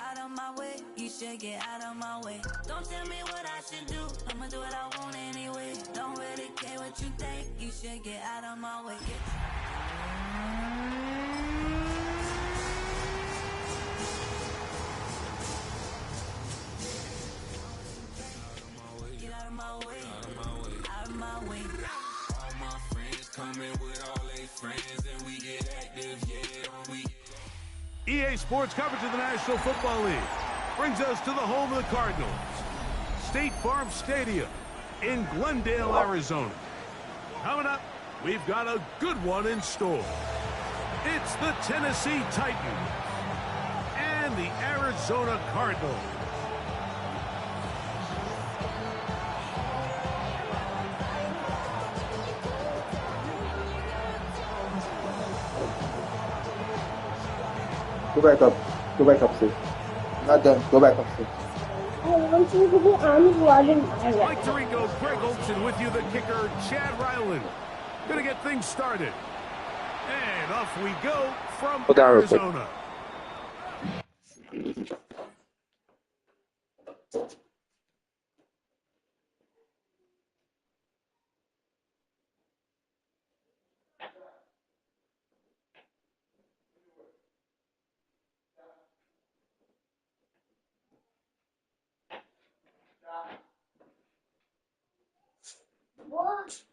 out of my way. You should get out of my way. Don't tell me what I should do. I'ma do what I want anyway. Don't really care what you think. You should get out of my way. Get out of my way. Out of my way. Out of my way. All my friends coming with all their friends, and we get active, yeah, we. EA Sports coverage of the National Football League brings us to the home of the Cardinals, State Farm Stadium in Glendale, Arizona. Coming up, we've got a good one in store. It's the Tennessee Titans and the Arizona Cardinals. Go back up. Go back up, sis. Not done. Go back up, sis. I want you to be on water. Mike Tirico, Greg Olson with you, the kicker, Chad Ryland. Gonna get things started. And off we go from Arizona. What?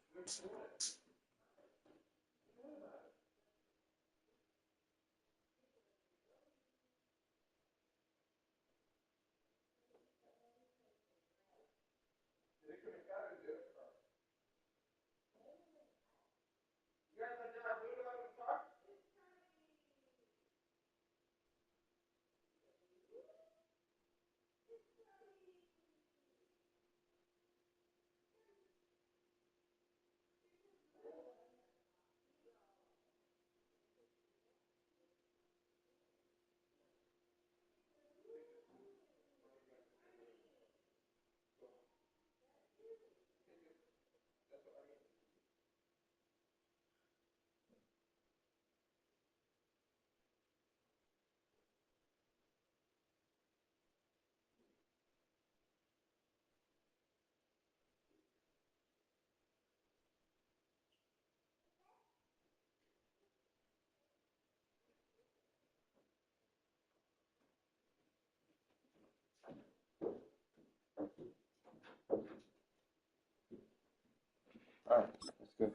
All right, that's good.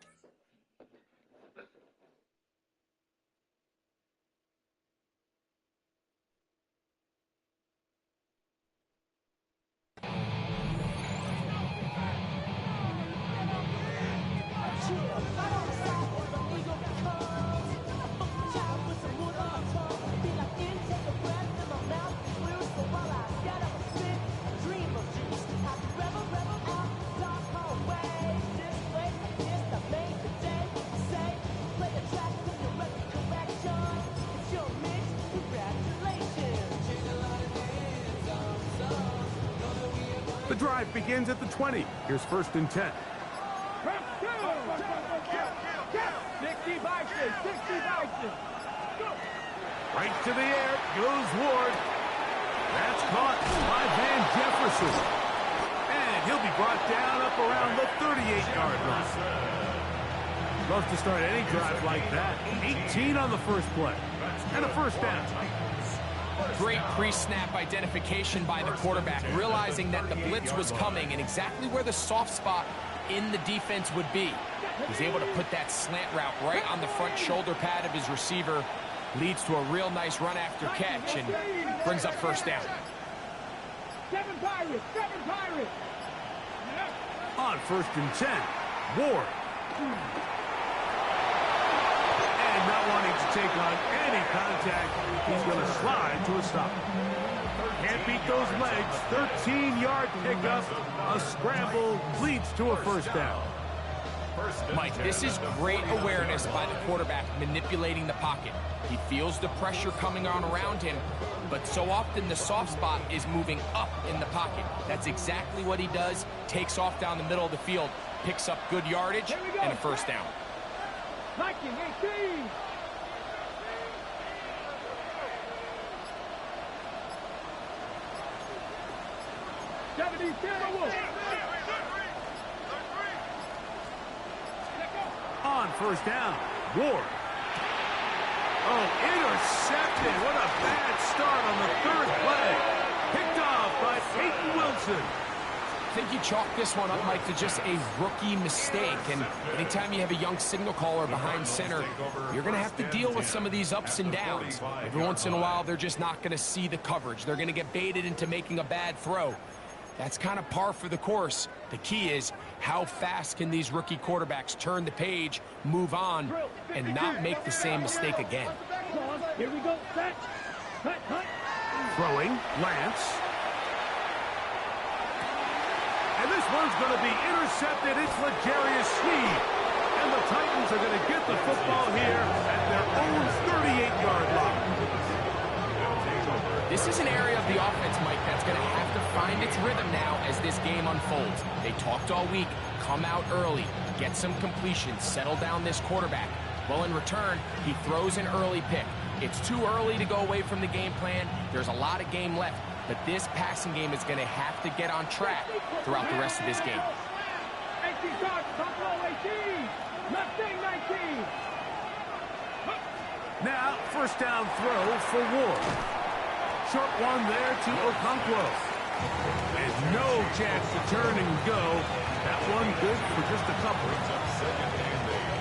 The drive begins at the 20. Here's 1st and 10. 60 Vikings, 60 Vikings. Right to the air goes Ward. That's caught by Van Jefferson. And he'll be brought down up around the 38-yard line. Love to start any drive like that. 18 on the first play. And a 1st down. Great pre-snap identification by the quarterback, realizing that the blitz was coming and exactly where the soft spot in the defense would be. He's able to put that slant route right on the front shoulder pad of his receiver. Leads to a real nice run after catch and brings up 1st down. 7 Pirates, 7 Pirates. On 1st and 10, Ward. And not wanting to take on any contact, he's going to slide to a stop. Can't beat those legs. 13-yard pickup. A scramble leads to a 1st down. Mike, this is great awareness by the quarterback manipulating the pocket. He feels the pressure coming on around him, but so often the soft spot is moving up in the pocket. That's exactly what he does. Takes off down the middle of the field, picks up good yardage, and a 1st down. Viking 18. On first down, Ward. Oh, intercepted. What a bad start on the third play. Picked off by Peyton Wilson. I think you chalk this one up, Mike, to just a rookie mistake. And anytime you have a young signal caller behind center, you're going to have to deal with some of these ups and downs. Every once in a while, they're just not going to see the coverage. They're going to get baited into making a bad throw. That's kind of par for the course. The key is how fast can these rookie quarterbacks turn the page, move on, and not make the same mistake again. Here we go. Set. Cut. Throwing, Lance. And this one's going to be intercepted. It's L'Jarius Sneed. And the Titans are going to get the football here at their own 38-yard line. This is an area of the offense, Mike, that's going to have to find its rhythm now as this game unfolds. They talked all week, come out early, get some completions, settle down this quarterback. Well, in return, he throws an early pick. It's too early to go away from the game plan. There's a lot of game left, but this passing game is going to have to get on track throughout the rest of this game. 18 yards, top low 18. Left wing 19. Now, first down throw for Ward. Short one there to Okonkwo. There's no chance to turn and go. That one good for just a couple.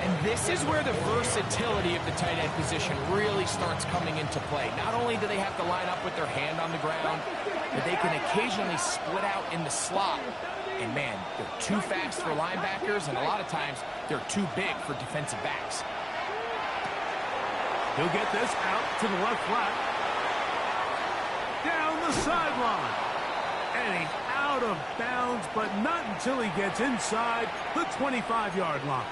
And this is where the versatility of the tight end position really starts coming into play. Not only do they have to line up with their hand on the ground, but they can occasionally split out in the slot. And man, they're too fast for linebackers, and a lot of times they're too big for defensive backs. He'll get this out to the left flat. Down the sideline. And he's out of bounds, but not until he gets inside the 25-yard line.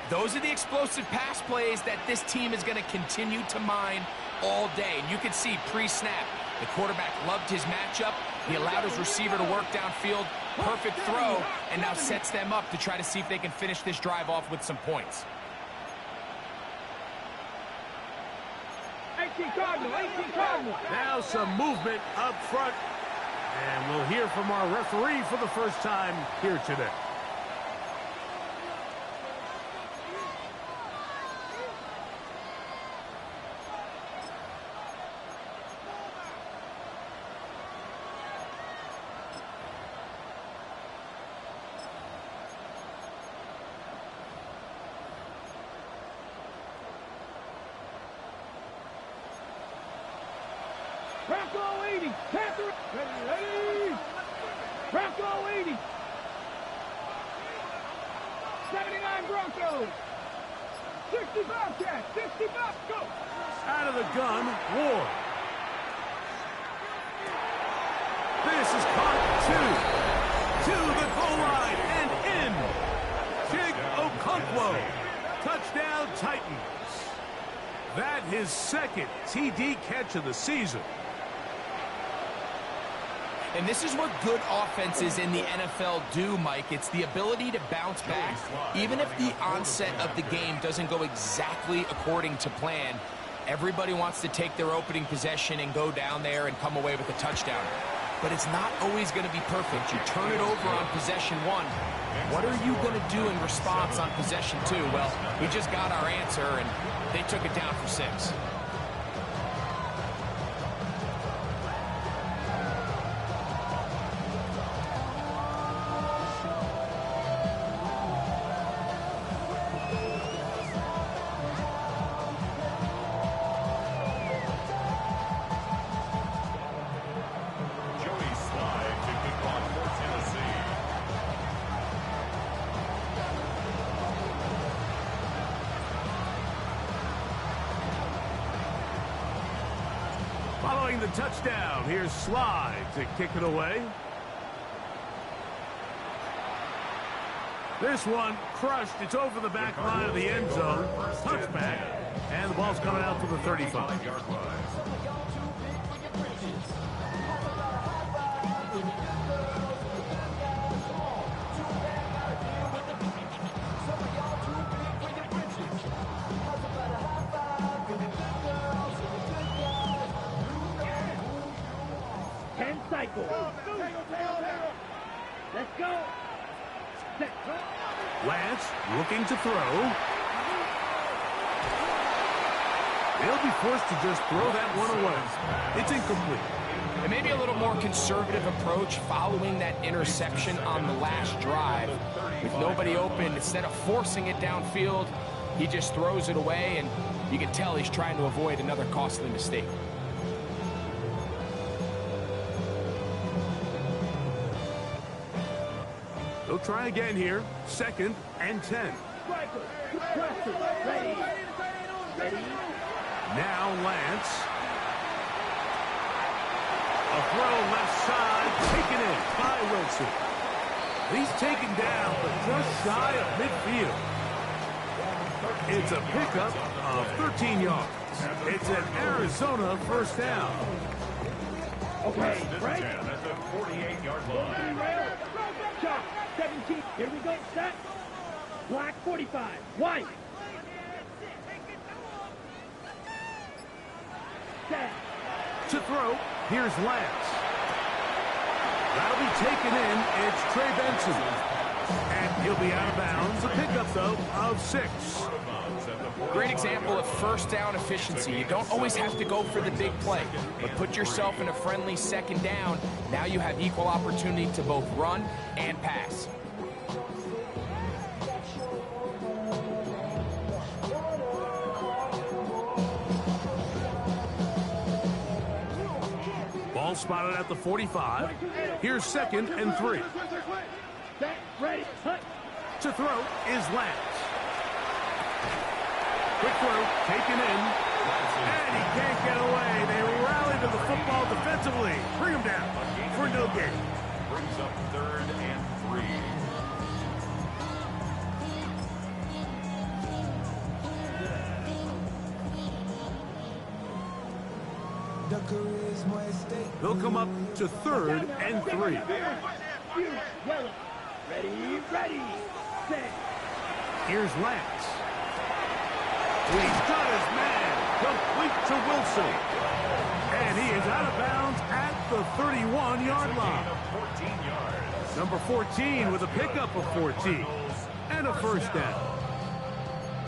Those are the explosive pass plays that this team is going to continue to mine all day. And you can see pre-snap, the quarterback loved his matchup. He allowed his receiver to work downfield. Perfect throw, and now sets them up to try to see if they can finish this drive off with some points. 18 Cardinal. Now some movement up front. And we'll hear from our referee for the first time here today. Bronco 80. Panther. Ready. Bronco 80. 79 Broncos. 65 Cats. 65. Go. Out of the gun, Ward. This is caught to the goal line and in. Jig Okonkwo. Touchdown Titans. That his second TD catch of the season. And this is what good offenses in the NFL do, Mike. It's the ability to bounce back. Even if the onset of the game doesn't go exactly according to plan, everybody wants to take their opening possession and go down there and come away with a touchdown. But it's not always going to be perfect. You turn it over on possession one. What are you going to do in response on possession two? Well, we just got our answer, and they took it down for 6. Following the touchdown, here's Slide to kick it away. This one crushed. It's over the back line of the end zone. Touchback. And the ball's coming out to the 35-yard line. Cycle. Let's go. Set. Lance looking to throw. They'll be forced to just throw that one away. It's incomplete. And maybe a little more conservative approach following that interception on the last drive. With nobody open, instead of forcing it downfield, he just throws it away, and you can tell he's trying to avoid another costly mistake. They'll try again here. 2nd and 10. Ready. Ready. Now Lance. A throw left side, taken in by Wilson. He's taken down, but just shy of midfield. It's a pickup of 13 yards. It's an Arizona first down. Okay, right? At the 48-yard line. Shot, 17. Here we go, set. Black 45. White. Set. To throw, here's Lance. That'll be taken in. It's Trey Benson. And he'll be out of bounds. A pickup, though, of 6. Great example of first down efficiency. You don't always have to go for the big play, but put yourself in a friendly 2nd down. Now you have equal opportunity to both run and pass. Ball spotted at the 45. Here's 2nd and 3. Set, ready, hut. To throw is Lance. Quick throw, taken in. And he can't get away. They rally to the football defensively. Bring him down for no gain. Brings up 3rd and 3. They'll come up to 3rd and 3. Yellow. Ready, set. Here's Lance. He's got his man. Complete to Wilson. And he is out of bounds at the 31-yard line. 14 yards. Number 14 with a pickup of 14. And a first down.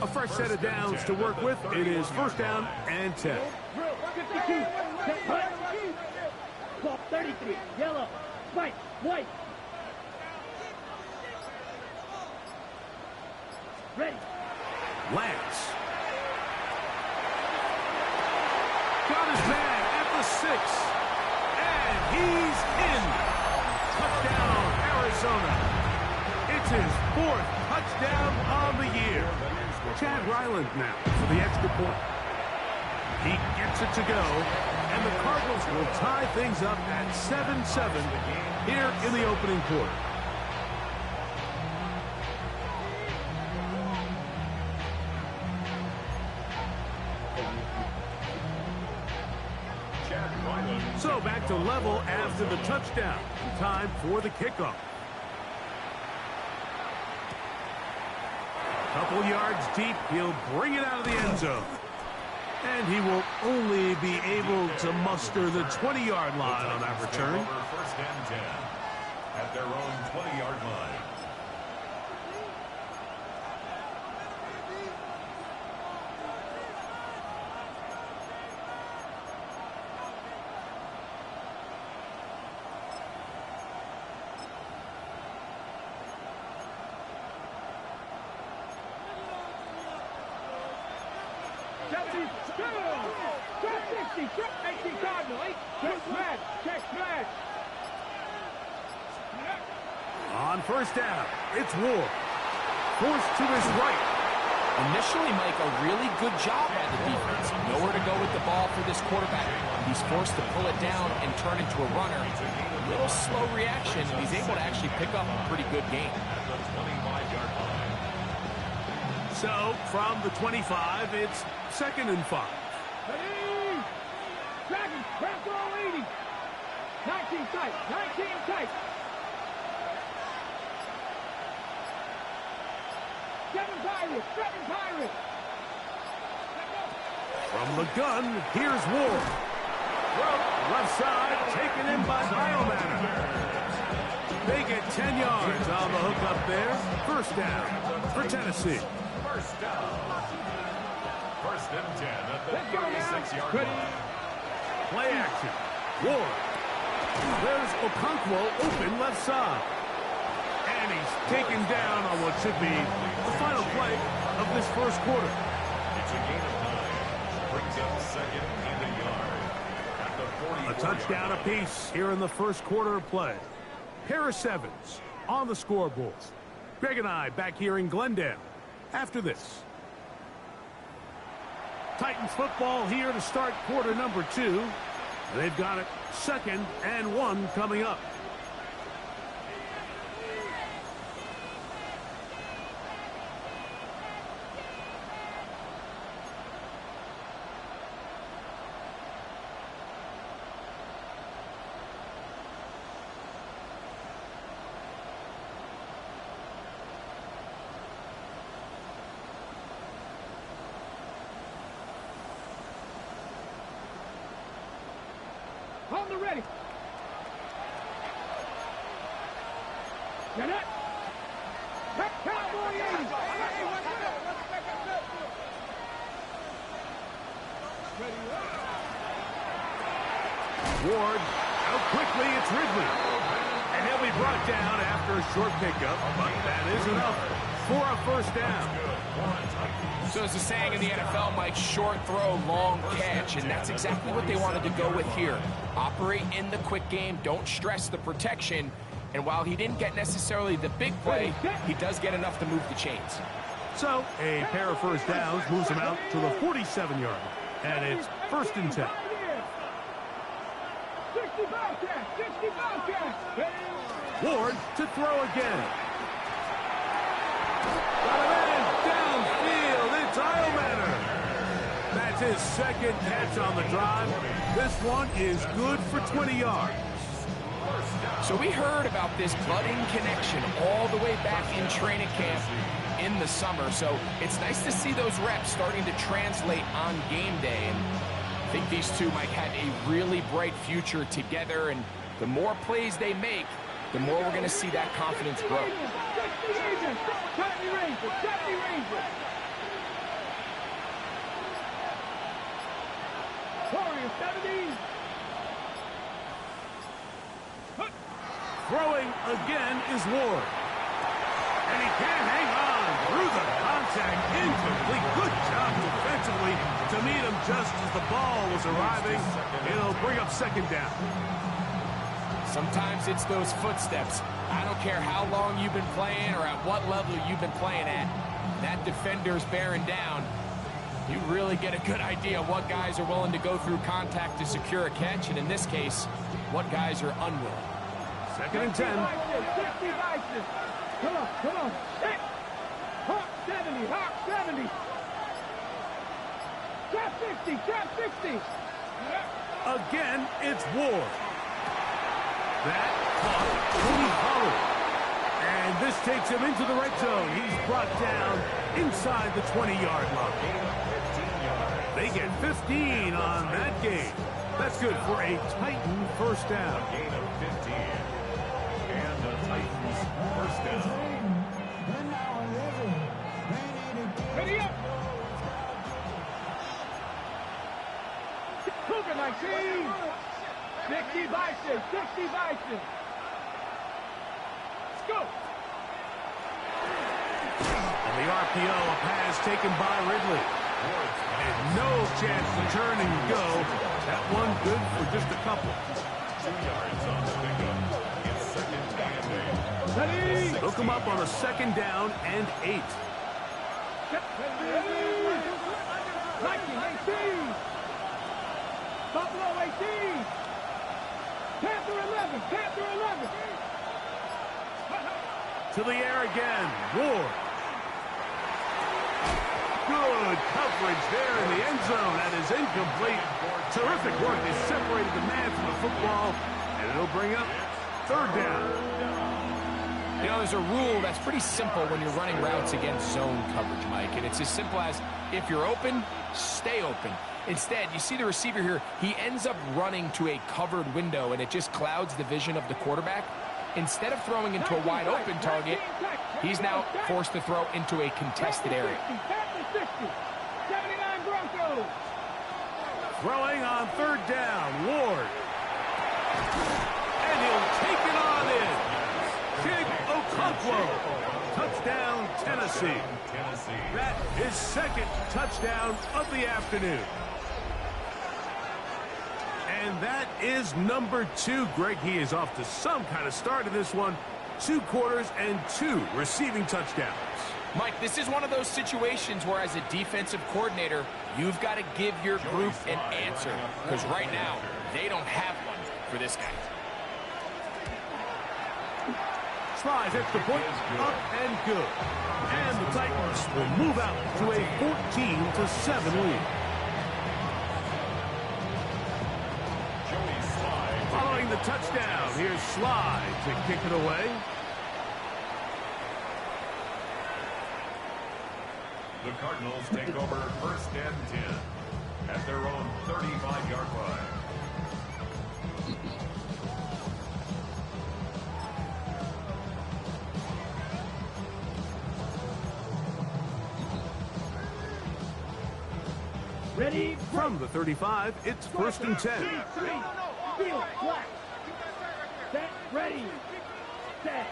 A fresh set of downs to work with. It is 1st down and 10. 52. Set, hut. Clock 33. Yellow. White. White. Ready. Lance. Got his man at the 6. And he's in. Touchdown, Arizona. It's his 4th touchdown on the year. Chad Ryland now for the extra point. He gets it to go. And the Cardinals will tie things up at 7-7 here in the opening quarter. So back to level after the touchdown. Time for the kickoff. Couple yards deep, he'll bring it out of the end zone. And he will only be able to muster the 20-yard line on that return. 1st and 10 at their own 20-yard line. On 1st down, it's Ward. Forced to his right. Initially, Mike, a really good job by the defense. Nowhere to go with the ball for this quarterback. He's forced to pull it down and turn into a runner. A little slow reaction, and he's able to actually pick up a pretty good game. So, from the 25, it's 2nd and 5. Ready. Dragon. Back throw 80. 19 tight. 19 tight. 7 Pirates. 7 Pirates. From the gun, here's Ward. Left side, taken in by Biomanor. They get 10 yards on the hook up there. First down for Tennessee. First down. First and 10 at the 36-yard line. Play action. Ward. There's Okonkwo open left side. And he's taken down on what should be the final play of this first quarter. It's a gain of 9. Brings up second and a yard. At the 44. A touchdown apiece here in the first quarter of play. Pair of sevens on the scoreboard. Greg and I back here in Glendale after this. Titans football here to start quarter number 2. They've got it 2nd and 1 coming up. On the ready. Get it. Cowboy 80. Ward out quickly. It's Ridley. And he'll be brought down after a short pickup. But that is enough for a first down. So as the saying in the NFL, Mike, short throw, long catch, and that's exactly what they wanted to go with here. Operate in the quick game, don't stress the protection, and while he didn't get necessarily the big play, he does get enough to move the chains. So a pair of first downs moves him out to the 47-yard line, and it's 1st and 10. 65 catch. Ward to throw again. Got him in, downfield, it's Eilmaner. That's his 2nd catch on the drive. This one is good for 20 yards. So we heard about this budding connection all the way back in training camp in the summer. So it's nice to see those reps starting to translate on game day. And I think these two might have a really bright future together. And the more plays they make, the more we're going to see that confidence grow. Throwing again is Ward. And he can't hang on through the contact. Incomplete. Good job defensively to meet him just as the ball was arriving. It'll bring up 2nd down. Sometimes it's those footsteps. I don't care how long you've been playing or at what level you've been playing at. That defender's bearing down. You really get a good idea of what guys are willing to go through contact to secure a catch, and in this case, what guys are unwilling. 2nd and 10. 60 Vices. Come on. Hit. Hawk 70. Trap 60. Again, it's Ward. That caught Tony Pollard. And this takes him into the red zone. He's brought down inside the 20-yard line. They get 15 on that game. That's good for a Titan first down. Gain of 15. And the Titans first down. Ready up. Cougar 19. 60 Vices. Let's go. And the RPO, a pass taken by Ridley. And no chance to turn and go. That one good for just a couple. 2 yards on the pickup. It's 2nd and 8. Ready. Hook him up on a 2nd down and 8. Viking 18. Buffalo 18. Panther 11. To the air again. Ward. Good coverage there in the end zone. That is incomplete. Terrific work. They separated the man from the football, and it'll bring up 3rd down. You know, there's a rule that's pretty simple when you're running routes against zone coverage, Mike, and it's as simple as if you're open, stay open. Instead, you see the receiver here, he ends up running to a covered window, and it just clouds the vision of the quarterback. instead of throwing into a wide open target, he's now forced to throw into a contested area. 79 Broncos. Throwing on third down, Ward. And he'll take it on in. Jake Okonkwo. Touchdown, Tennessee. That is second touchdown of the afternoon. And that is number 2. Greg, he is off to some kind of start in this one. 2 quarters and 2 receiving touchdowns. Mike, this is one of those situations where as a defensive coordinator, you've got to give your group an answer. Because right now, they don't have one for this guy. Slides at the point, up and good. And the Titans will move out to a 14-7 lead. Following the touchdown, here's Slide to kick it away. The Cardinals take over 1st and 10 at their own 35-yard line. Ready? From the 35, it's 1st and 10. Field, flat. Set, ready. Set.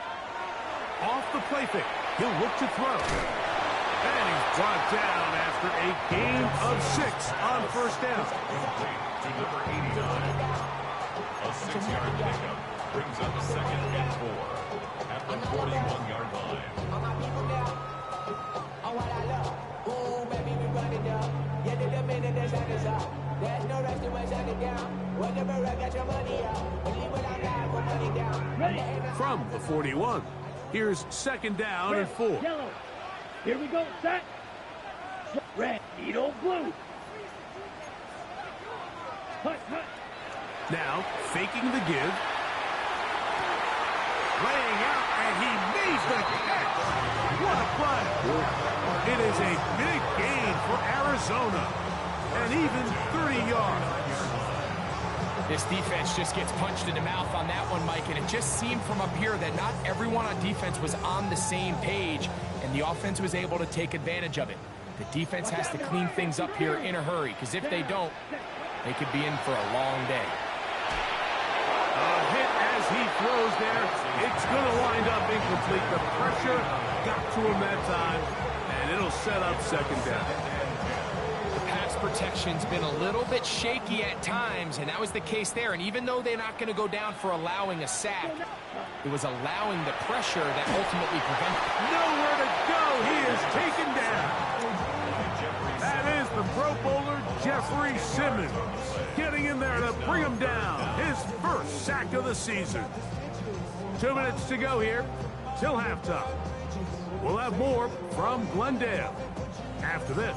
Off the play fake, he'll look to throw. And he's brought down after a gain of 6 on 1st down. Complete to number 89. A 6-yard pickup brings up 2nd and 4 at the 41-yard line. There's no rush to shut it down. Whenever I got your money out, believe what I got, put money down. From the 41, here's 2nd down and 4. Yellow. Here we go. Set. Red. Needle blue. Hut, hut. Now, faking the give. Laying out, and he needs the catch. What a play. It is a big gain for Arizona. And even 30 yards. This defense just gets punched in the mouth on that one, Mike, and it just seemed from up here that not everyone on defense was on the same page, and the offense was able to take advantage of it. The defense has to clean things up here in a hurry, because if they don't, they could be in for a long day. A hit as he throws there. It's going to wind up incomplete. The pressure got to him that time, and it'll set up 2nd down. Protection's been a little bit shaky at times, and that was the case there. And even though they're not going to go down for allowing a sack, it was allowing the pressure that ultimately prevented. Nowhere to go. He is taken down. That is the Pro Bowler Jeffrey Simmons getting in there to bring him down. His 1st sack of the season. 2 minutes to go here till halftime. We'll have more from Glendale after this.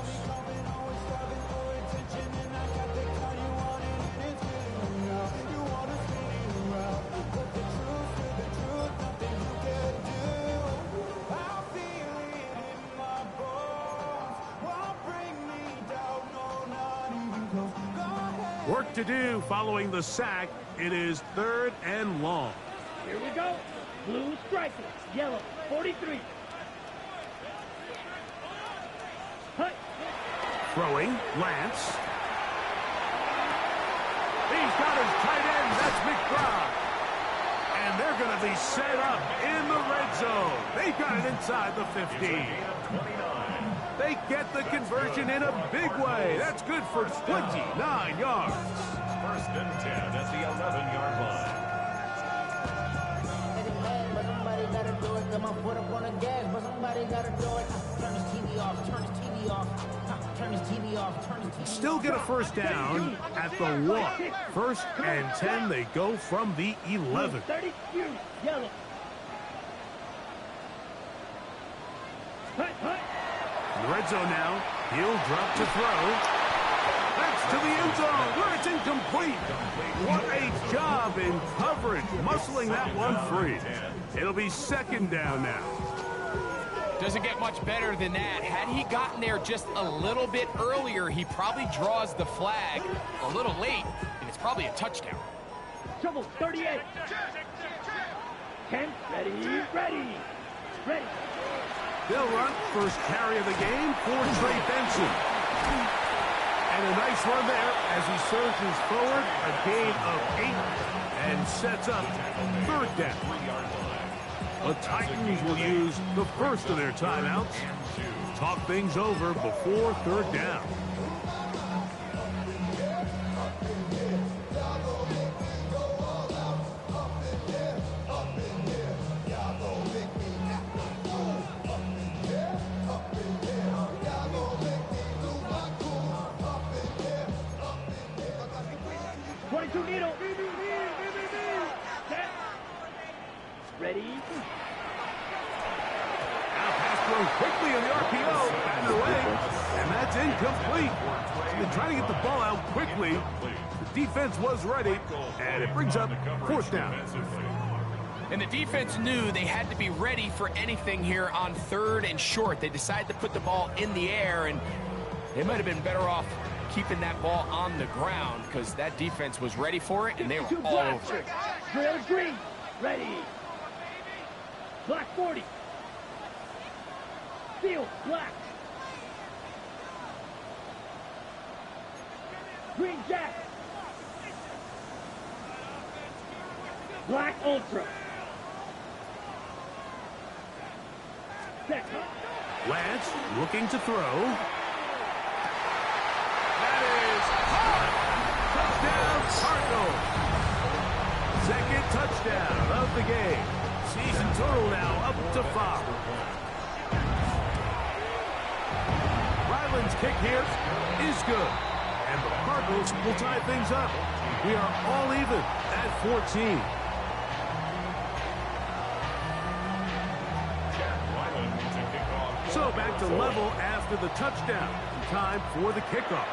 Work to do following the sack. It is 3rd and long. Here we go. Blue striker. Yellow. 43. Hut. Throwing. Lance. He's got his tight end. That's McBride. And they're going to be set up in the red zone. They got it inside the 15. They get the conversion in a big way. That's good for 29 yards. 1st and 10 at the 11-yard line. Somebody gotta do it. Got my foot up on the gas, but somebody gotta do it. Turn his TV off. Turn his TV off. Turn his TV off. Turn his TV off. Still get a 1st down at the 1. 1st and 10. They go from the 11. 30. Yellow. Hut, hut. In the red zone now. He'll drop to throw. That's to the end zone where it's incomplete. What a job in coverage, muscling that one free. It'll be 2nd down now. Doesn't get much better than that. Had he gotten there just a little bit earlier, he probably draws the flag a little late, and it's probably a touchdown. Trouble, 38. 10, ready. Ready. They'll run first carry of the game for Trey Benson. And a nice run there as he surges forward, a gain of 8, and sets up third down. The Titans will use the first of their timeouts. Talk things over before third down. Needle. Set. Ready. Now pass thrown quickly on the RPO. Batted away. And that's incomplete. So they're trying to get the ball out quickly. The defense was ready. And it brings up fourth down. And the defense knew they had to be ready for anything here on third and short. They decided to put the ball in the air, and they might have been better off keeping that ball on the ground because that defense was ready for it, and they were all over it. Drill green. Ready. Black 40. Field black. Green jack. Black ultra. Set. Lance looking to throw. That is hot. Touchdown, Cardinals. Second touchdown of the game. Season total now up to 5. Ryland's kick here is good. And the Cardinals will tie things up. We are all even at 14. So back to level after the touchdown. Time for the kickoff.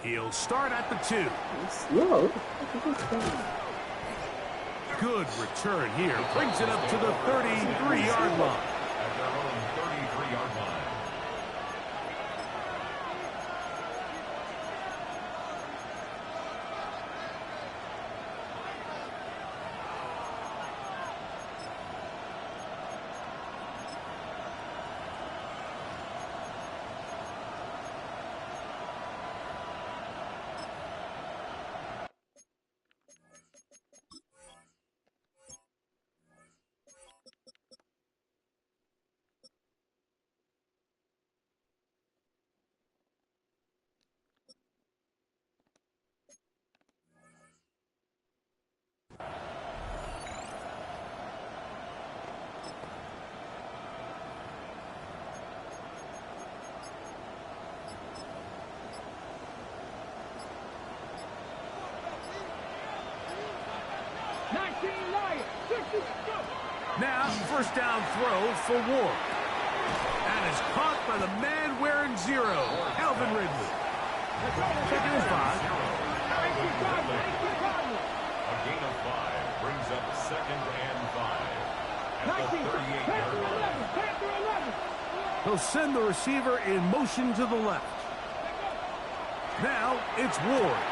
He'll start at the 2. Good return here. Brings it up to the 33-yard line. At their own 33-yard line. Now, first down throw for Ward. That is caught by the man wearing 0, Calvin Ridley. Second and 5. A gain of 5 brings up second and 5. At the 38-yard line. He'll send the receiver in motion to the left. Now, it's Ward.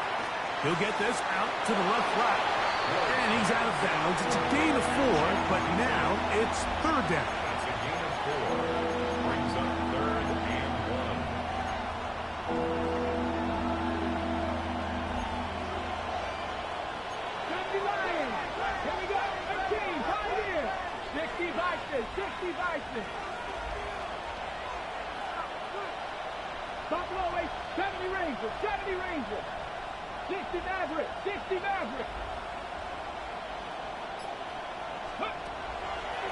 He'll get this out to the left flat. And he's out of bounds. It's a gain of 4, but now it's third down. That's a gain of 4. Brings up third and 1. Here we go. 15. 5 here. 60 Bison. 60 Bison. Buffalo Race. 70 Rangers. 70 Rangers. 60 Maverick. 60 Maverick.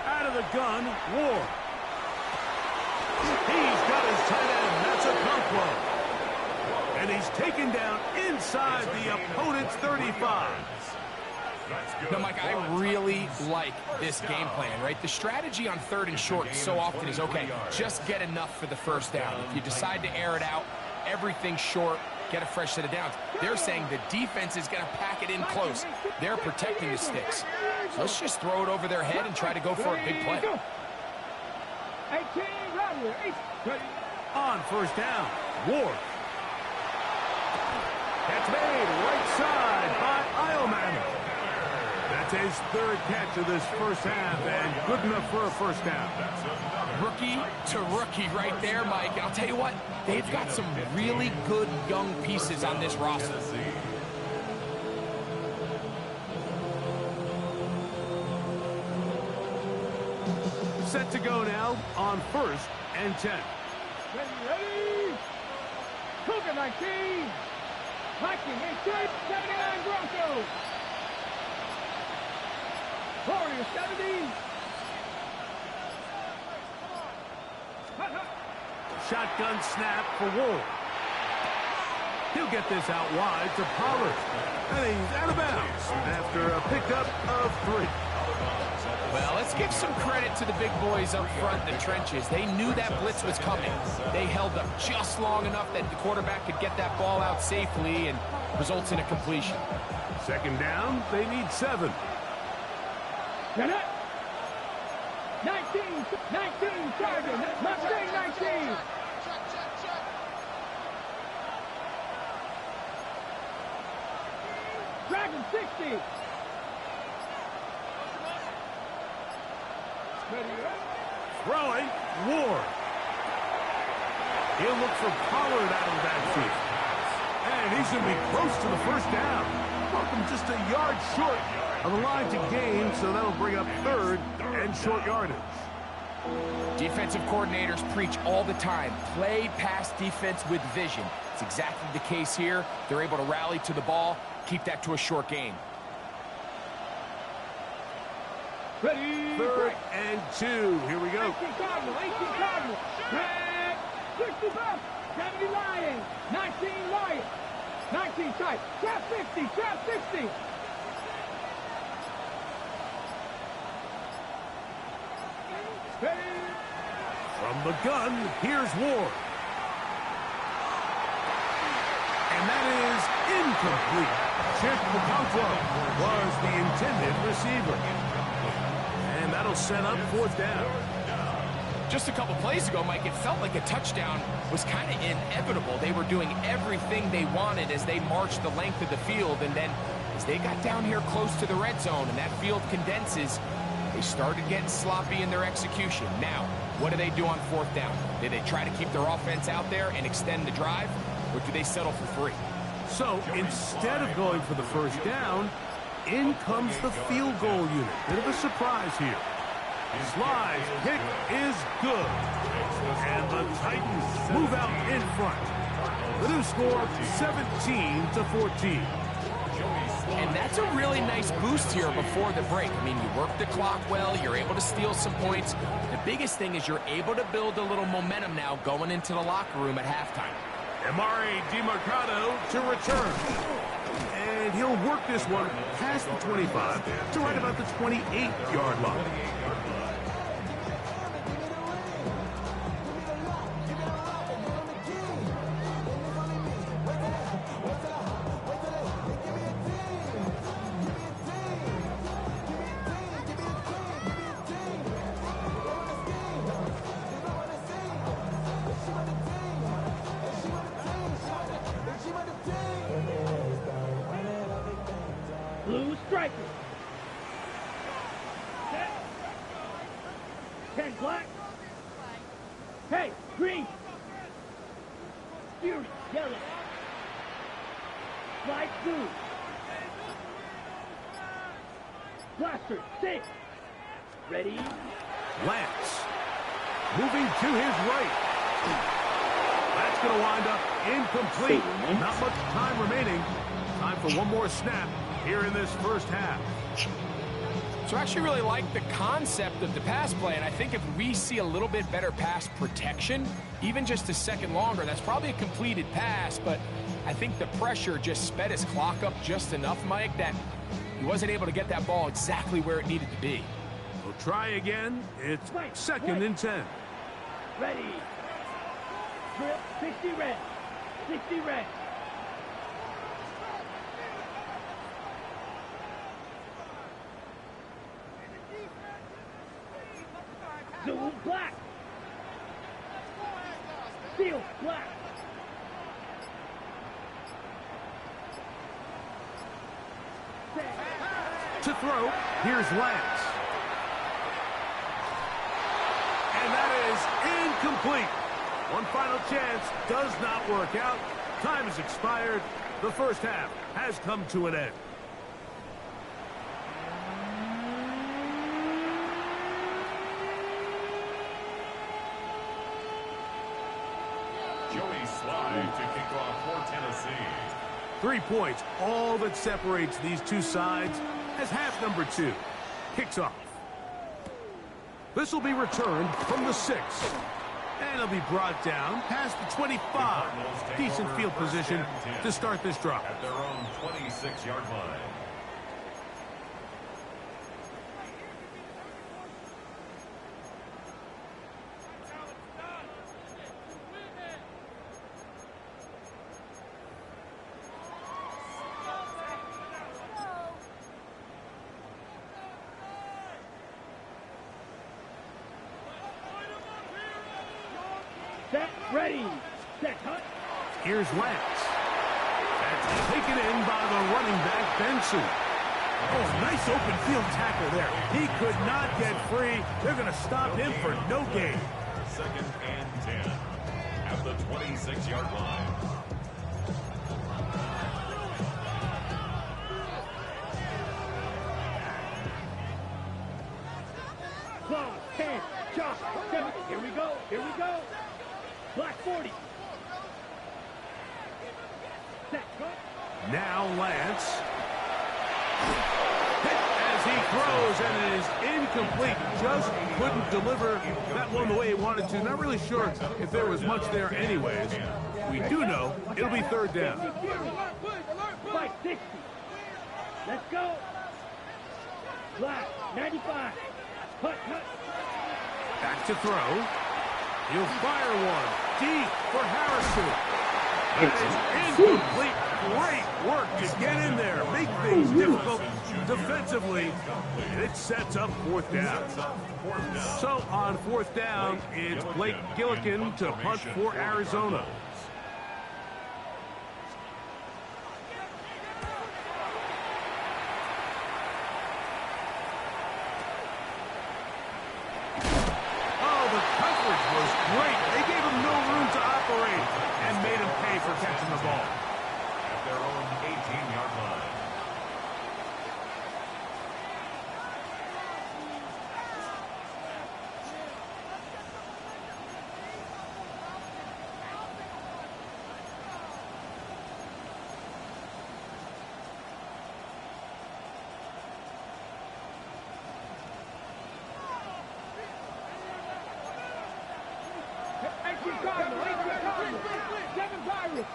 Out of the gun, Ward. He's got his tight end, that's a Conquo. And he's taken down inside the opponent's 35. Now, Mike, I really like this game plan, right? The strategy on third and short so often is, okay, just get enough for the first down. If you decide to air it out, everything short, get a fresh set of downs. They're saying the defense is going to pack it in close. They're protecting the sticks. So let's just throw it over their head and try to go for a big play. 18, right here. On first down, Ward. That's made right side by Eilman. That's his third catch of this first half, and good enough for a first down. Rookie to rookie right there, Mike. And I'll tell you what, they've got some really good young pieces on this roster. Set to go now on 1st and 10. Ready? Cougar 19. Viking 18. 79 Broncos. Warriors 70. Shotgun snap for Ward. He'll get this out wide to Pollard. And he's out of bounds after a pickup of 3. Well, let's give some credit to the big boys up front in the trenches. They knew that blitz was coming. They held up just long enough that the quarterback could get that ball out safely and results in a completion. Second down, they need 7. 19 Charger. Mustang 19. Dragon 60. Throwing, Ward. He'll look for Pollard out of the backfield. And he's going to be close to the first down. Welcome just a yard short of the line to gain, so that'll bring up 3rd and short yardage. Defensive coordinators preach all the time, play pass defense with vision. It's exactly the case here. They're able to rally to the ball, keep that to a short gain. Ready? 3rd and 2. Here we go. 18 Cardinal. 18 Cardinal. Drag. 60 bucks. 70 Lions. 19 Lions. 19 tight. Trap 50. Trap 60. Ready? From the gun, here's Ward. And that is incomplete. Chip Okonkwo was the intended receiver. And that'll set up 4th down. Just a couple plays ago, Mike, it felt like a touchdown was kind of inevitable. They were doing everything they wanted as they marched the length of the field. And then as they got down here close to the red zone and that field condenses, they started getting sloppy in their execution. Now, what do they do on 4th down? Do they try to keep their offense out there and extend the drive, or do they settle for 3? So instead of going for the first down, in comes the field goal unit. Bit of a surprise here. Sly's pick is good. And the Titans move out in front. The new score, 17-14. And that's a really nice boost here before the break. I mean, you work the clock well, you're able to steal some points. The biggest thing is you're able to build a little momentum now going into the locker room at halftime. Amari DiMercado to return. And he'll work this one past the 25 to right about the 28-yard line. Blue striker. 10 black. Hey, green. Fury, yellow. Light blue. Blaster, 6. Ready? Lance moving to his right. That's going to wind up incomplete. Not much time remaining. Time for one more snap here in this first half. So I actually really like the concept of the pass play, and I think if we see a little bit better pass protection, even just a second longer, that's probably a completed pass, but I think the pressure just sped his clock up just enough, Mike, that he wasn't able to get that ball exactly where it needed to be. We'll try again. It's 2nd and 10. Ready. Grip, 60 red. 60 red. Zoom black. Steel black. To throw, here's Lance. And that is incomplete. One final chance does not work out. Time has expired. The first half has come to an end. Joey Slide to kick off for Tennessee. 3 points, all that separates these two sides as half number 2 kicks off. This will be returned from the 6. And it'll be brought down past the 25. Decent field position to start this drive. At their own 26-yard line. Set, ready, set, cut. Here's Lance. That's taken in by the running back, Benson. Oh, nice open field tackle there. He could not get free. They're going to stop him for no gain. 2nd and 10 at the 26-yard line. Claw, 10, chop, 7. Here we go, here we go. Black 40. Set, cut. Now Lance. Hit as he throws, and it is incomplete. Just couldn't deliver that one the way he wanted to. Not really sure if there was much there anyways. We do know it'll be 3rd down. 560. Let's go. Black, 95. Cut, cut. Back to throw. He'll fire one deep for Harrison. That is incomplete. Great work to get in there. Make things difficult defensively. And it sets up 4th down. So on 4th down, it's Blake Gillikin to punt for Arizona. Great. They gave him no room to operate and made him pay for catching the ball. At their own 18-yard line.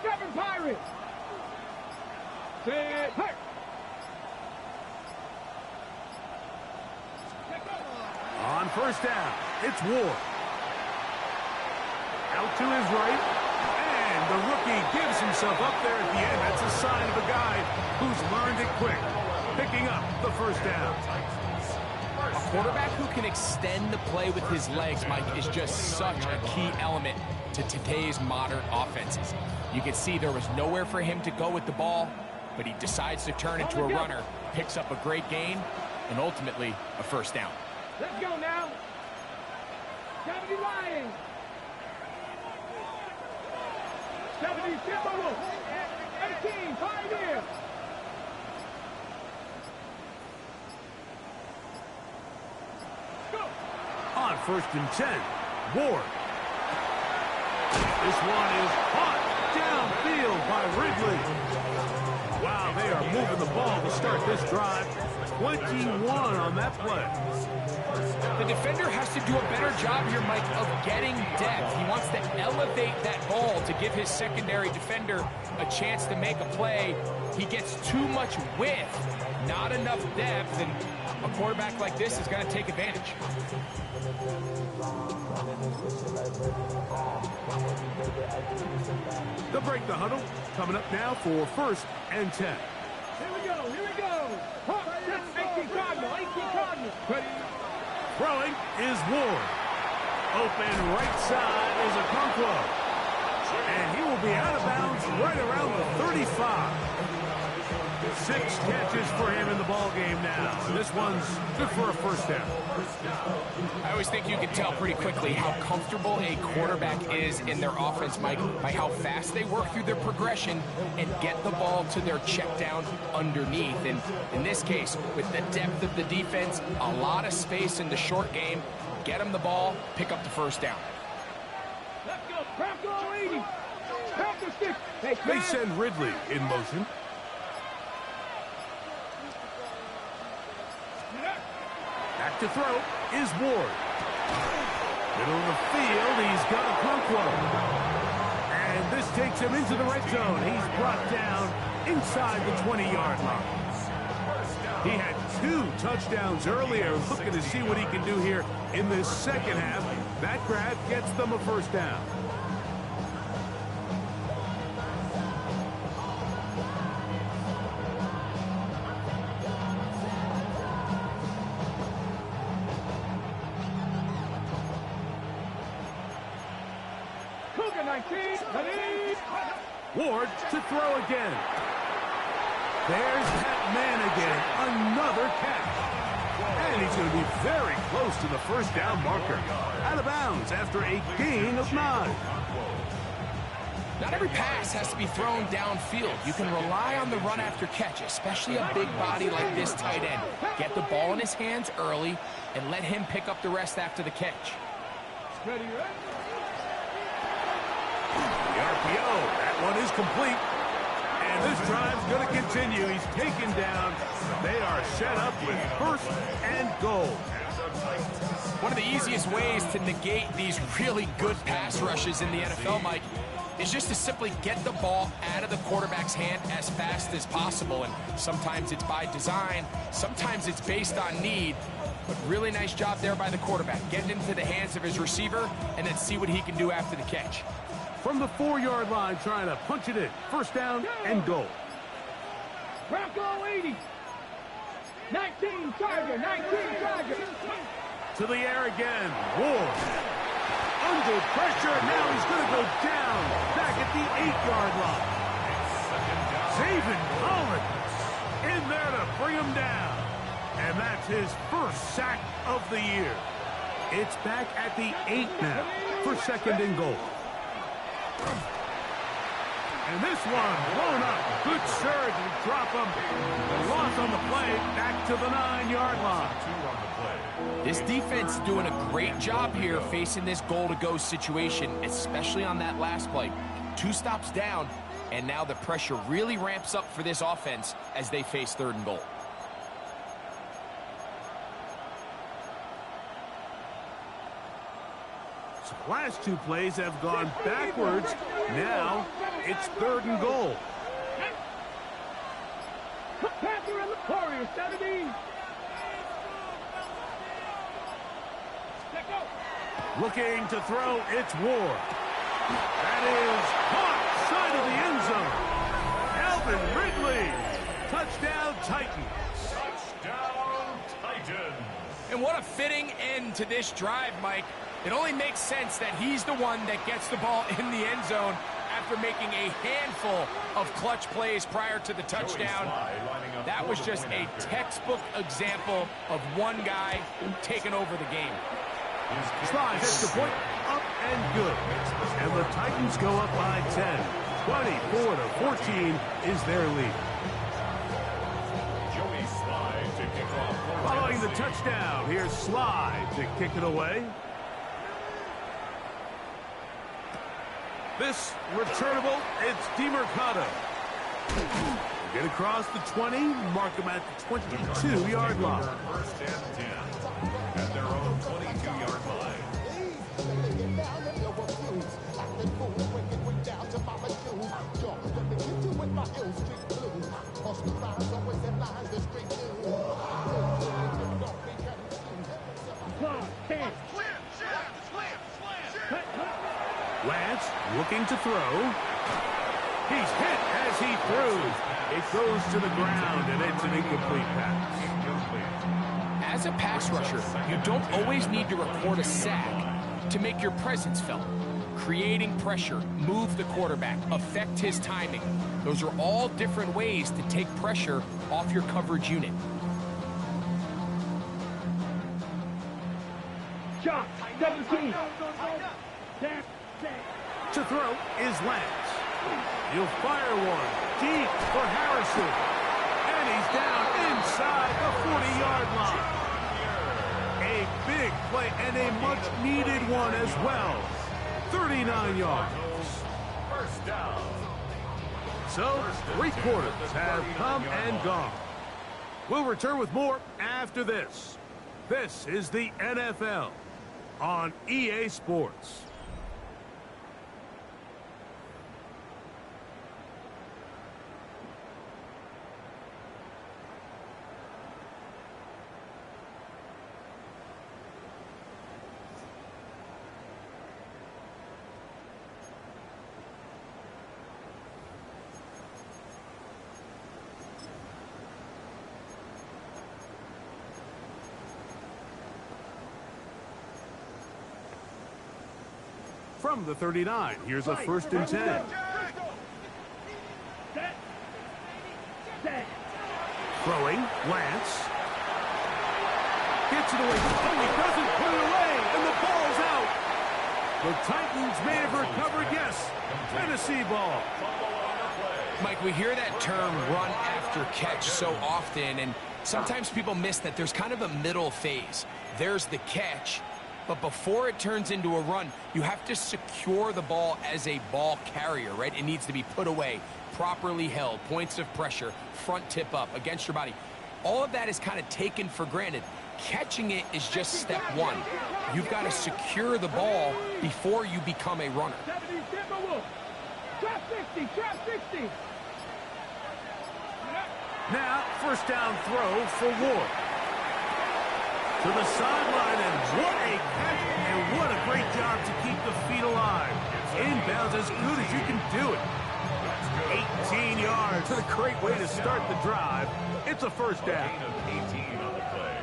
Seven Pirates. Hey. On 1st down, it's Ward. Out to his right, and the rookie gives himself up there at the end. That's a sign of a guy who's learned it quick, picking up the 1st down. A quarterback who can extend the play with his legs, Mike, is just such a key element to today's modern offenses. You can see there was nowhere for him to go with the ball, but he decides to turn into a runner, picks up a great gain, and ultimately a 1st down. Let's go now. W Lions. 70 Timberwolves. 18 Pioneers. Go. On 1st and 10, Ward. This one is caught downfield by Ridley. Wow, they are moving the ball to start this drive. 21 on that play. The defender has to do a better job here, Mike, of getting depth. He wants to elevate that ball to give his secondary defender a chance to make a play. He gets too much width, not enough depth, and a quarterback like this is going to take advantage. They'll break the huddle. Coming up now for 1st and 10. Here we go, here we go. 18 Cardinal, 18 Cardinal. Ready. Throwing is Ward. Open right side is Okonkwo. And he will be out of bounds right around the 35. 6 catches for him in the ball game now. This one's good for a first down. I always think you can tell pretty quickly how comfortable a quarterback is in their offense, Mike, by how fast they work through their progression and get the ball to their check down underneath. And in this case, with the depth of the defense, a lot of space in the short game, get them the ball, pick up the first down. Let's go, Bronco 80. Bronco 6. Hey, They send Ridley in motion. Back to throw is Ward. Middle of the field, he's got a Conquo. And this takes him into the red zone. He's brought down inside the 20-yard line. He had 2 touchdowns earlier, looking to see what he can do here in this second half. That grab gets them a first down. Cougar 19. Ward to throw again. There's that man again. Another catch. And he's going to be very close to the first down marker. Out of bounds after a gain of 9. Not every pass has to be thrown downfield. You can rely on the run after catch, especially a big body like this tight end. Get the ball in his hands early and let him pick up the rest after the catch. Ready, right? The RPO, that one is complete. And this drive's going to continue. He's taken down. They are set up with first and goal. One of the easiest ways to negate these really good pass rushes in the NFL, Mike, is just to simply get the ball out of the quarterback's hand as fast as possible. And sometimes it's by design, sometimes it's based on need. But really nice job there by the quarterback. Get it into the hands of his receiver and then see what he can do after the catch. From the 4-yard line, trying to punch it in. First down and goal. Bronco 80. 19 Charger. 19 Charger. To the air again. Ward. Under pressure. Now he's going to go down. Back at the 8-yard line. Zayvon Collins in there to bring him down. And that's his first sack of the year. It's back at the 8 now for second and goal. And this one blown up. Good surge and drop him. The loss on the play back to the 9-yard line. This defense doing a great job here facing this goal-to-go situation, especially on that last play. 2 stops down, and now the pressure really ramps up for this offense as they face third and goal. So the last 2 plays have gone backwards. Now it's third and goal. Panther and the Warriors, 17. Looking to throw, it's Ward. That is caught side of the end zone. Alvin Ridley. Touchdown Titans. Touchdown Titans. And what a fitting end to this drive, Mike. It only makes sense that he's the one that gets the ball in the end zone after making a handful of clutch plays prior to the touchdown. That was just a textbook example of one guy taking over the game. Slide hits the point, up and good. And the Titans go up by 10. 24-14 is their lead. Following the touchdown, here's Slide to kick it away. This returnable, it's DeMercado. Get across the 20, mark him at the 22-yard line. First and 10 at their own 22-yard line. Lance looking to throw. He's hit as he throws. It goes to the ground, and it's an incomplete pass. As a pass rusher, you don't always need to record a sack to make your presence felt. creating pressure, move the quarterback, affect his timing. Those are all different ways to take pressure off your coverage unit. Shot, 17. To throw is Lance. He'll fire one deep for Harrison. And he's down inside the 40-yard line. A big play and a much-needed one as well. 39 yards. First down. So, 3 quarters have come and gone. We'll return with more after this. This is the NFL on EA Sports. From the 39, here's a 1st and 10. Set. Set. Throwing, Lance. Gets it away. Oh, he doesn't put it away, and the ball's out. The Titans may have recovered, yes. Tennessee ball. Mike, we hear that term run after catch so often, and sometimes people miss that there's kind of a middle phase. There's the catch, but before it turns into a run, you have to secure the ball as a ball carrier, right? It needs to be put away, properly held, points of pressure, front tip up against your body. All of that is kind of taken for granted. Catching it is just step one. You've got to secure the ball before you become a runner. 70, trap 60, trap 60. Now, 1st down throw for Ward. To the sideline, and what a catch, and what a great job to keep the feet alive. Inbounds as good as you can do it. 18 yards. A great way to start the drive. It's a 1st down. Gain of 18 on the play.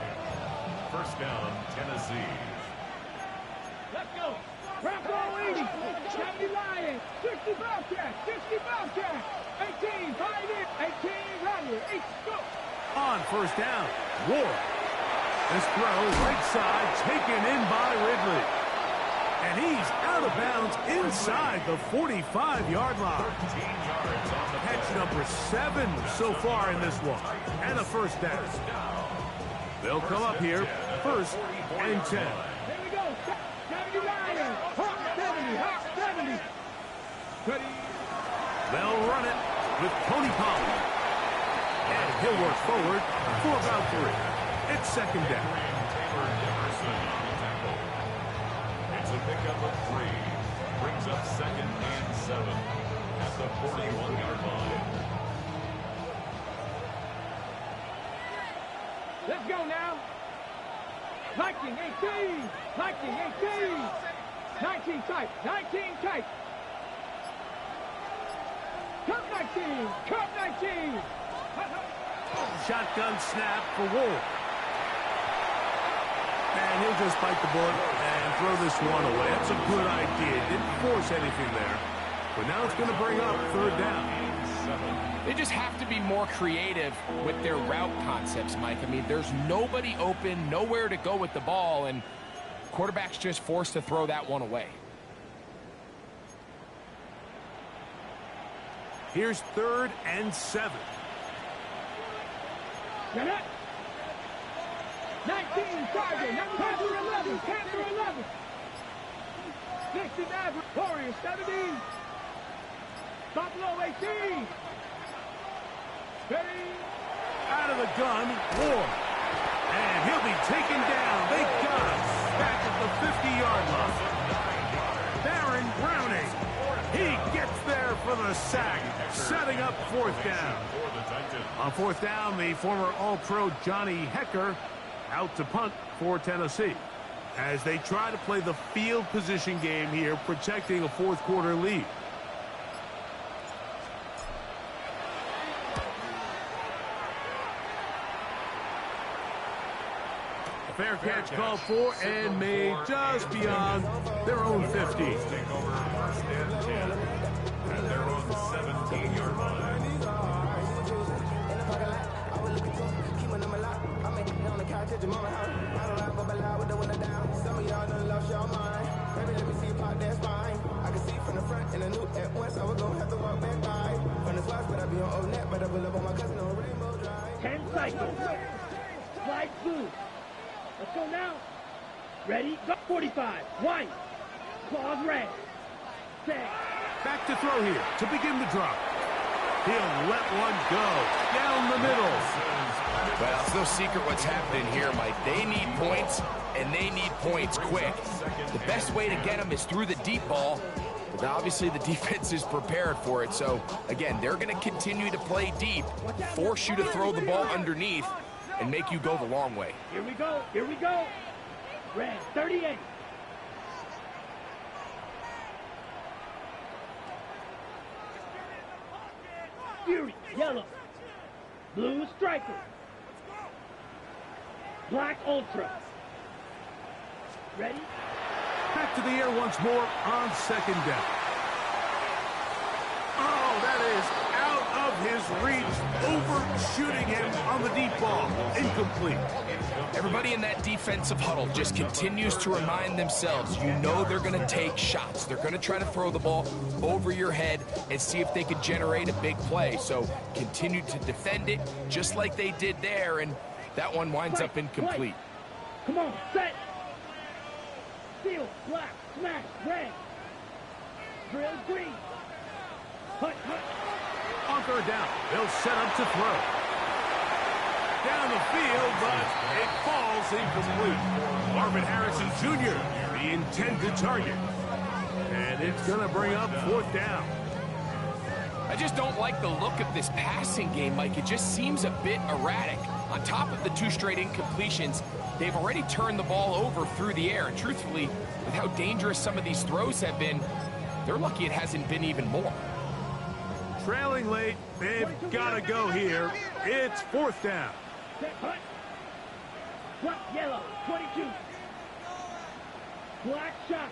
1st down, Tennessee. Let's go. Trap ball 80. 70 Lions. 60 Bobcat. 60 Bobcat. 18 Pioneer. 18 Rattler. 8 go. On 1st down, Ward. This throw, right side, taken in by Ridley. And he's out of bounds inside the 45-yard line. 13 yards on the Catch number 7 so far in this one. And a 1st down. They'll come up here, 1st and 10. Here we go. 70 Lions. Hawk 70. Hawk 70. Ready. They'll run it with Tony Pollard. And he'll work forward for about 3. It's 2nd down. Taylor Jefferson on the tackle. It's a pickup of 3. Brings up 2nd and 7 at the 41-yard line. Let's go now. Viking 18. Viking 18. 19 tight. 19 tight. Cup 19. Cup 19. Shotgun snap for Ward. And he'll just bite the bullet and throw this one away. That's a good idea. Didn't force anything there. But now it's going to bring up 3rd down. They just have to be more creative with their route concepts, Mike. I mean, there's nobody open, nowhere to go with the ball, and quarterback's just forced to throw that one away. Here's 3rd and 7. Get it. 19 target. Panther 11. Panther 11. 69 Warriors 17. Buffalo 18. Ready. Out of the gun, Ward. And he'll be taken down. They got him back at the 50-yard line. Baron Browning. He gets there for the sack, setting up 4th down. On 4th down, the former All-Pro Johnny Hecker out to punt for Tennessee as they try to play the field position game here, protecting a 4th quarter lead. Fair catch called for and made just beyond their own 50. Take over first and 10 at their own 17-yard line. I can see from the front and I knew at once I was gonna have to walk back by. From the spots, but I be on old net, but I will love on my cousin on Rainbow Drive. 10 cycles. Slide through. Let's go now. Ready? Go. 45. White. Claws red. Set. Back to throw here to begin the drop. He'll let one go down the middle. Well, it's no secret what's happening here, Mike. They need points, and they need points quick. The best way to get them is through the deep ball, but obviously the defense is prepared for it. So, again, they're going to continue to play deep, force you to throw the ball underneath, and make you go the long way. Here we go. Here we go. Red, 38. Fury, yellow. Blue striker. Black ultra. Ready? Back to the air once more on second down. Oh, that is out of his reach, overshooting him on the deep ball. Incomplete. Everybody in that defensive huddle just continues to remind themselves, you know they're going to take shots. They're going to try to throw the ball over your head and see if they can generate a big play. So continue to defend it just like they did there, and that one winds up incomplete. Come on, set. Seal, black, smash, red. Drill, green. Hut, hut. On third down, they'll set up to throw. Down the field, but it falls incomplete. Marvin Harrison Jr., the intended target. And it's going to bring up fourth down. I just don't like the look of this passing game, Mike. It just seems a bit erratic. On top of the 2 straight incompletions, they've already turned the ball over through the air. And truthfully, with how dangerous some of these throws have been, they're lucky it hasn't been even more. Trailing late, they've got to go here. It's fourth down. Set, hut. Black, yellow, 22. Black shot.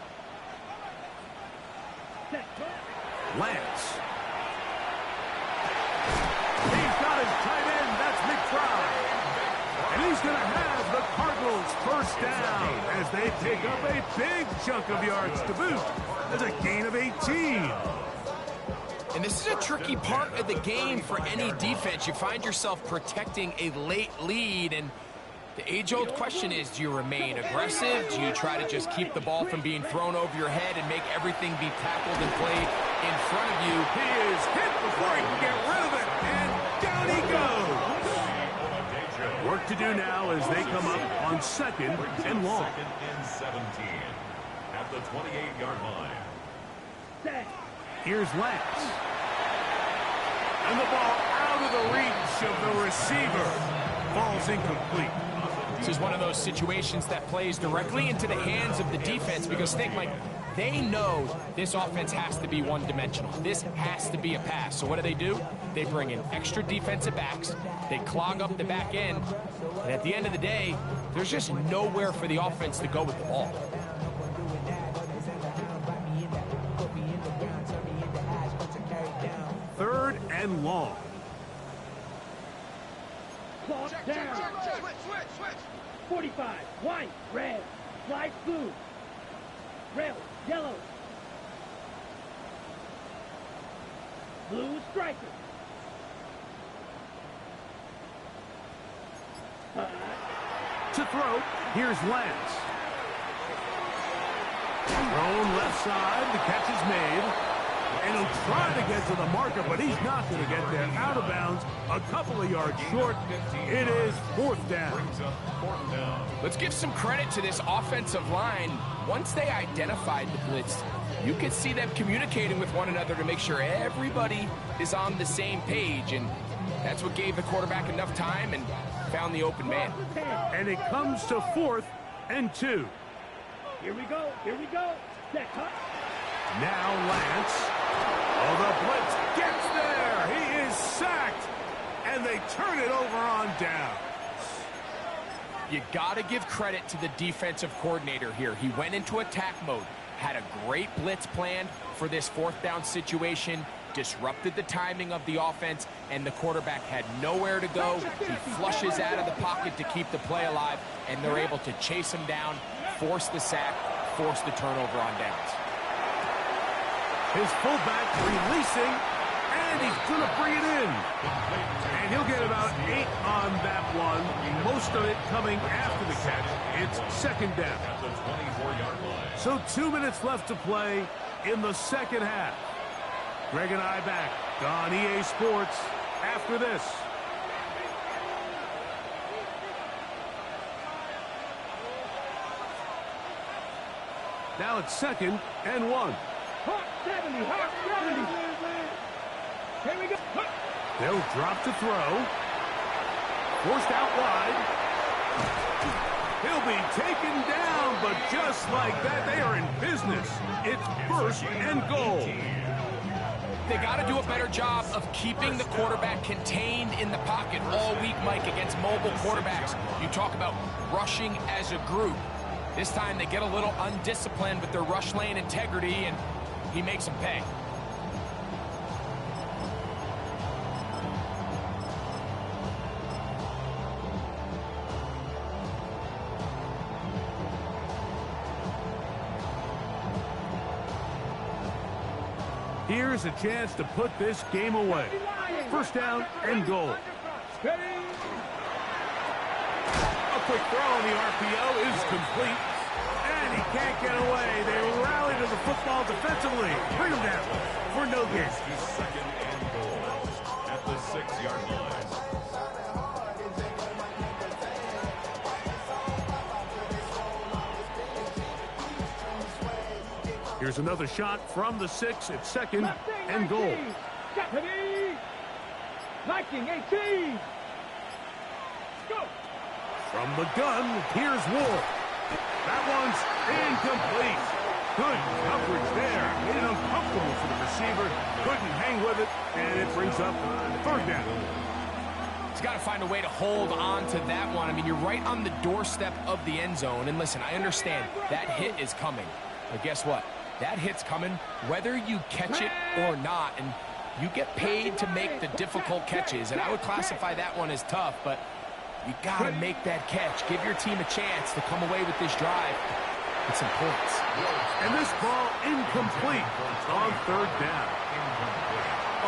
Set, hut. Lance. He's got his tight end. That's McFry. And he's going to have the Cardinals first down as they pick up a big chunk of yards to boot. That's a gain of 18. And this is a tricky part of the game for any defense. You find yourself protecting a late lead, and the age-old question is, do you remain aggressive? Do you try to just keep the ball from being thrown over your head and make everything be tackled and played in front of you? He is hit before he can get rid of it, and down he goes. Work to do now as they come up on second and long. Second and 17 at the 28-yard line. Set. Here's Lance. And the ball out of the reach of the receiver. Ball's incomplete. This is one of those situations that plays directly into the hands of the defense because think, Mike, they know this offense has to be one-dimensional. This has to be a pass. So what do? They bring in extra defensive backs. They clog up the back end. And at the end of the day, there's just nowhere for the offense to go with the ball. Third and long. Clock down. Switch. 45. White, red. Slide blue. Red, yellow. Blue striker. To throw, here's Lance. Thrown left side, the catch is made. And he'll try to get to the marker, but he's not going to get there. Out of bounds, a couple of yards short. It is fourth down. Let's give some credit to this offensive line. Once they identified the blitz, you could see them communicating with one another to make sure everybody is on the same page. And that's what gave the quarterback enough time and found the open man. And it comes to 4th and 2. Here we go. Set, cut. Now Lance. Oh, the blitz gets there. He is sacked. And they turn it over on down. You got to give credit to the defensive coordinator here. He went into attack mode, had a great blitz plan for this fourth down situation, disrupted the timing of the offense, and the quarterback had nowhere to go. He flushes out of the pocket to keep the play alive, and they're able to chase him down, force the sack, force the turnover on downs. His fullback releasing, and he's going to bring it in. And he'll get about 8 on that one, most of it coming after the catch. It's second down. At the 24-yard line. So 2 minutes left to play in the second half. Greg and I back on EA Sports after this. Now it's 2nd and 1. Hot 70, hot 70. Here we go. They'll drop to throw. Forced out wide. He'll be taken down, but just like that, they are in business. It's 1st and goal. They got to do a better job of keeping the quarterback contained in the pocket all week, Mike, against mobile quarterbacks. You talk about rushing as a group. This time they get a little undisciplined with their rush lane integrity, and he makes them pay. Here's a chance to put this game away. 1st down and goal. A quick throw on the RPO is complete. And he can't get away. They rally to the football defensively. Bring him down for no gain. 2nd and goal at the 6-yard line. Here's another shot from the 6 at 2nd and goal. Liking 18. Go. From the gun, here's Wolf. That one's incomplete. Good coverage there. Made it uncomfortable for the receiver. Couldn't hang with it, and it brings up 3rd down. He's got to find a way to hold on to that one. I mean, you're right on the doorstep of the end zone. And listen, I understand that hit is coming. But guess what? That hit's coming whether you catch it or not. And you get paid to make the difficult catches. And I would classify that one as tough, but you got to make that catch. Give your team a chance to come away with this drive with some points. And this ball incomplete on 3rd down.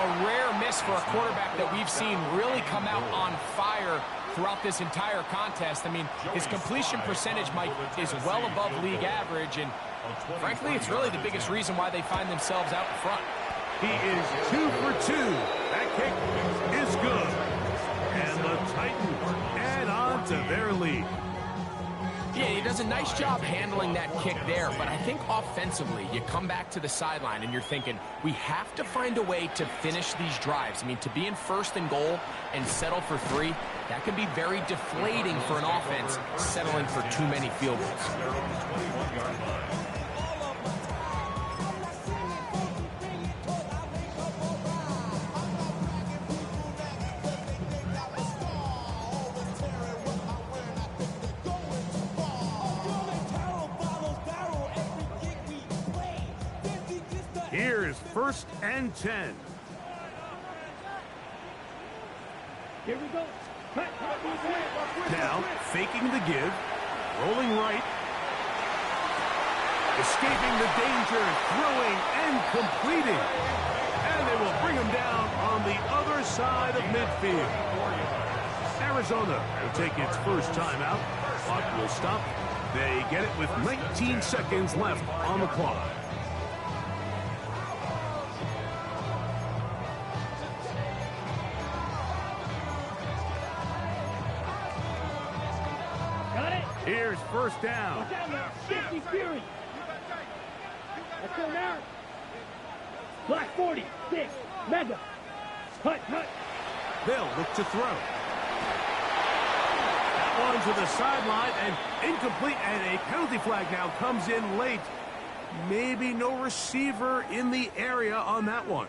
A rare miss for a quarterback that we've seen really come out on fire throughout this entire contest. I mean, his completion percentage, Mike, is well above league average, and frankly, it's really the biggest reason why they find themselves out in front. He is 2 for 2. That kick is good. And the Titans add on to their lead. Yeah, he does a nice job handling that kick there, but I think offensively, you come back to the sideline and you're thinking, we have to find a way to finish these drives. I mean, to be in 1st and goal and settle for 3, that can be very deflating for an offense settling for too many field goals. Here's 1st and 10. Here we go. Now, faking the give, rolling right, escaping the danger, throwing and completing. And they will bring him down on the other side of midfield. Arizona will take its first timeout. Clock will stop. They get it with 19 seconds left on the clock. Here's 1st down. Shifty Fury. Let's go now. Black 40. 6. Mega. Hut. They'll look to throw. That one to the sideline and incomplete, and a penalty flag now comes in late. Maybe no receiver in the area on that one.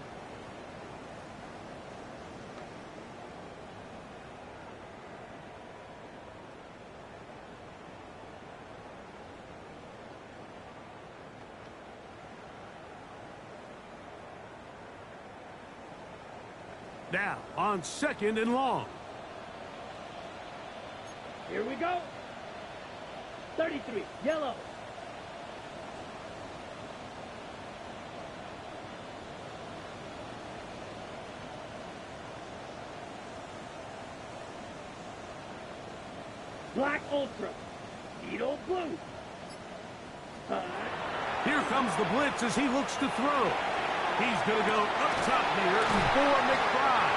Now, on 2nd and long. Here we go. 33, yellow. Black Ultra. Needle blue. Here comes the blitz as he looks to throw. He's going to go up top here for McBride.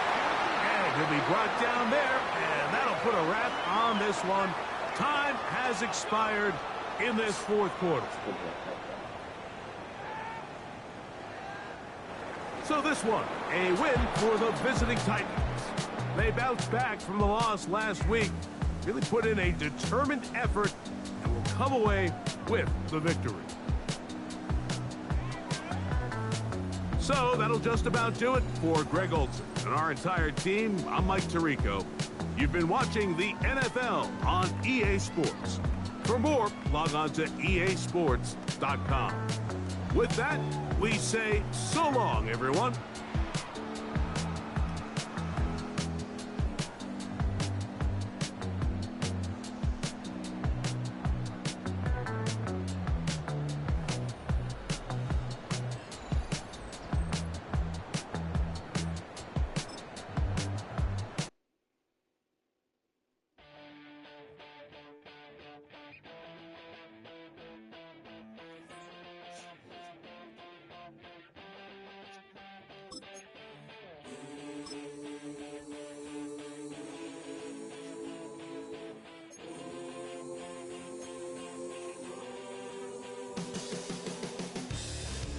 And he'll be brought down there, and that'll put a wrap on this one. Time has expired in this 4th quarter. So this one, a win for the visiting Titans. They bounced back from the loss last week, really put in a determined effort, and will come away with the victory. So that'll just about do it for Greg Olson and our entire team. I'm Mike Tirico. You've been watching the NFL on EA Sports. For more, log on to easports.com. With that, we say so long, everyone.